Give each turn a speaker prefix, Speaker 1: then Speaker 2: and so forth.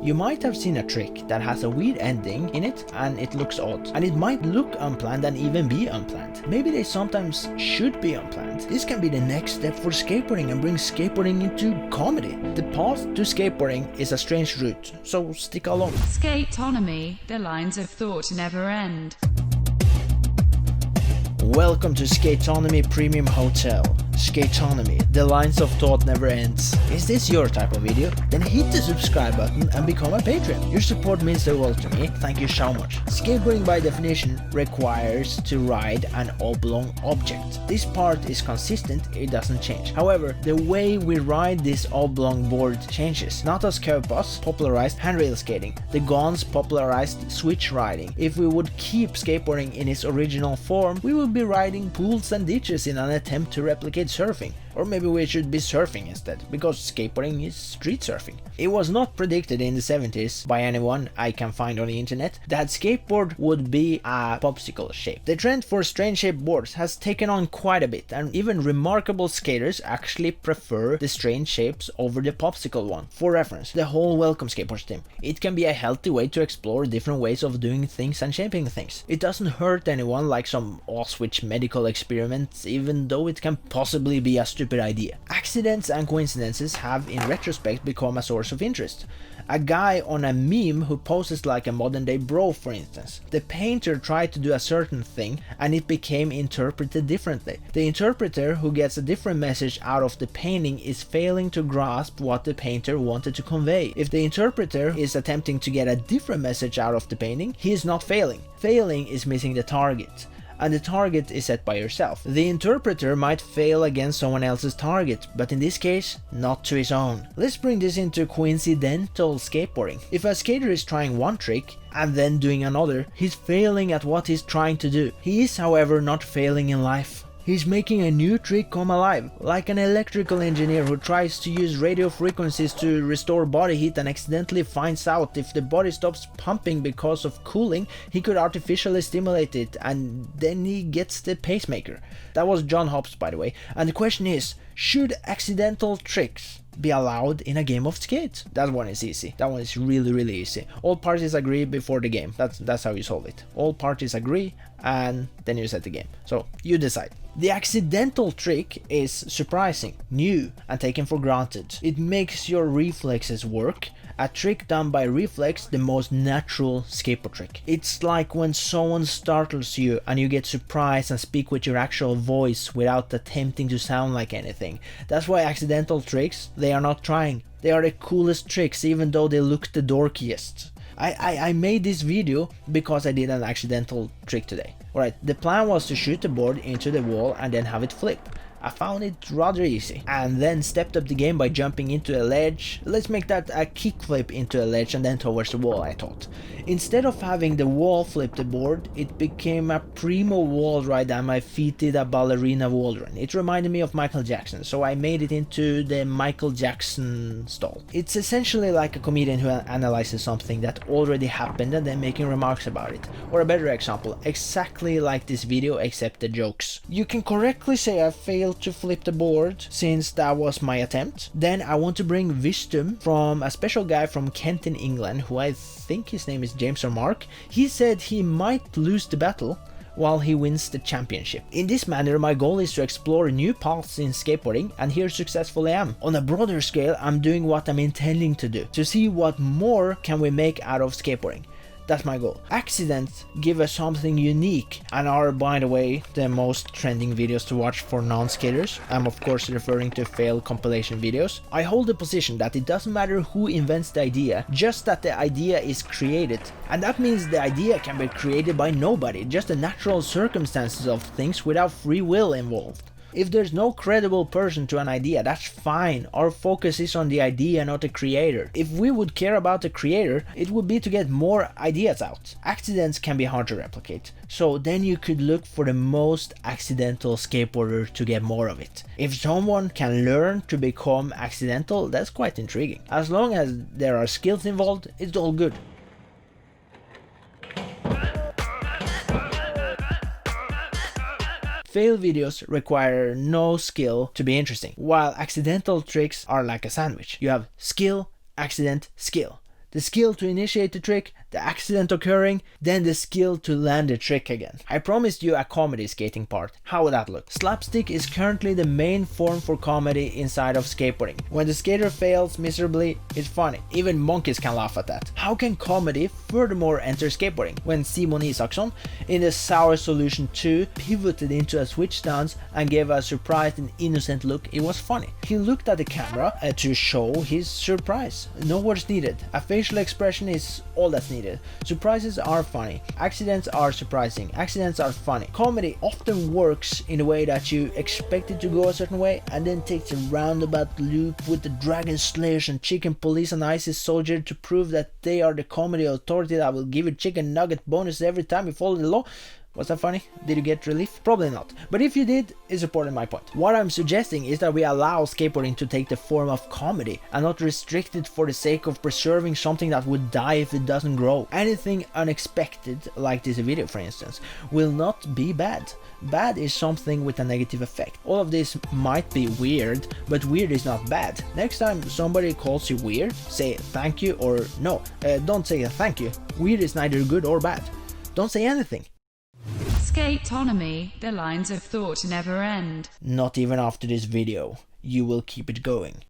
Speaker 1: You might have seen a trick that has a weird ending in it and it looks odd. And it might look unplanned and even be unplanned. Maybe they sometimes should be unplanned. This can be the next step for skateboarding and bring skateboarding into comedy. The path to skateboarding is a strange route, so stick along.
Speaker 2: Skatetonomy, the lines of thought never end.
Speaker 1: Welcome to Skatetonomy Premium Hotel. Skatetonomy, the lines of thought never ends. Is this your type of video? Then hit the subscribe button and become a patron. Your support means the world to me. Thank you so much. Skateboarding by definition requires to ride an oblong object. This part is consistent, it doesn't change. However, the way we ride this oblong board changes. Natas Kaupas popularized handrail skating. The Gons popularized switch riding. If we would keep skateboarding in its original form, we would be riding pools and ditches in an attempt to replicate surfing. Or maybe we should be surfing instead, because skateboarding is street surfing. It was not predicted in the 70s by anyone I can find on the internet that skateboard would be a popsicle shape. The trend for strange shaped boards has taken on quite a bit, and even remarkable skaters actually prefer the strange shapes over the popsicle one. For reference, the whole Welcome Skateboards team. It can be a healthy way to explore different ways of doing things and shaping things. It doesn't hurt anyone like some Auschwitz medical experiments, even though it can possibly be a stupid idea. Accidents and coincidences have in retrospect become a source of interest. A guy on a meme who poses like a modern day bro, for instance. The painter tried to do a certain thing and it became interpreted differently. The interpreter who gets a different message out of the painting is failing to grasp what the painter wanted to convey. If the interpreter is attempting to get a different message out of the painting, he is not failing. Failing is missing the target. And the target is set by yourself. The interpreter might fail against someone else's target, but in this case, not to his own. Let's bring this into coincidental skateboarding. If a skater is trying one trick and then doing another, he's failing at what he's trying to do. He is, however, not failing in life. He's making a new trick come alive, like an electrical engineer who tries to use radio frequencies to restore body heat and accidentally finds out if the body stops pumping because of cooling, he could artificially stimulate it and then he gets the pacemaker. That was John Hobbs, by the way. And the question is, should accidental tricks be allowed in a game of skate? That one is easy. That one is really easy. All parties agree before the game. That's how you solve it. All parties agree and then you set the game. So you decide. The accidental trick is surprising, new and taken for granted. It makes your reflexes work. A trick done by reflex, the most natural skateboard trick. It's like when someone startles you and you get surprised and speak with your actual voice without attempting to sound like anything. That's why accidental tricks, they are not trying. They are the coolest tricks even though they look the dorkiest. I made this video because I did an accidental trick today. Alright, the plan was to shoot the board into the wall and then have it flip. I found it rather easy, and then stepped up the game by jumping into a ledge. Let's make that a kickflip into a ledge and then towards the wall, I thought. Instead of having the wall flip the board, it became a primo wall ride and my feet did a ballerina wall run. It reminded me of Michael Jackson, so I made it into the Michael Jackson style. It's essentially like a comedian who analyzes something that already happened and then making remarks about it. Or a better example, exactly like this video except the jokes. You can correctly say I failed to flip the board since that was my attempt. Then I want to bring wisdom from a special guy from Kent in England who I think his name is James or Mark. He said he might lose the battle while he wins the championship. In this manner, my goal is to explore new paths in skateboarding, and here successfully I am. On a broader scale, I'm doing what I'm intending to do, to see what more can we make out of skateboarding. That's my goal. Accidents give us something unique and are, by the way, the most trending videos to watch for non-skaters. I'm of course referring to failed compilation videos. I hold the position that it doesn't matter who invents the idea, just that the idea is created. And that means the idea can be created by nobody, just the natural circumstances of things without free will involved. If there's no credible person to an idea, that's fine. Our focus is on the idea, not the creator. If we would care about the creator, it would be to get more ideas out. Accidents can be hard to replicate, so then you could look for the most accidental skateboarder to get more of it. If someone can learn to become accidental, that's quite intriguing. As long as there are skills involved, it's all good. Fail videos require no skill to be interesting, while accidental tricks are like a sandwich. You have skill, accident, skill. the skill to initiate the trick, the accident occurring, then the skill to land the trick again. I promised you a comedy skating part. How would that look? Slapstick is currently the main form for comedy inside of skateboarding. When the skater fails miserably, it's funny. Even monkeys can laugh at that. How can comedy furthermore enter skateboarding? When Simon Isaksson in the Sour Solution 2 pivoted into a switch dance and gave a surprised and innocent look, it was funny. He looked at the camera to show his surprise. No words needed. A facial expression is all that's needed. Surprises are funny. Accidents are surprising. Accidents are funny. Comedy often works in a way that you expect it to go a certain way and then takes a roundabout loop with the dragon slayers and chicken police and ISIS soldier to prove that they are the comedy authority that will give you chicken nugget bonus every time you follow the law. Was that funny? Did you get relief? Probably not. But if you did, it supported my point. What I'm suggesting is that we allow skateboarding to take the form of comedy and not restrict it for the sake of preserving something that would die if it doesn't grow. Anything unexpected, like this video for instance, will not be bad. Bad is something with a negative effect. All of this might be weird, but weird is not bad. Next time somebody calls you weird, say thank you or no. Don't say thank you. Weird is neither good or bad. Don't say anything.
Speaker 2: Skatetonomy, the lines of thought never end.
Speaker 1: Not even after this video. You will keep it going.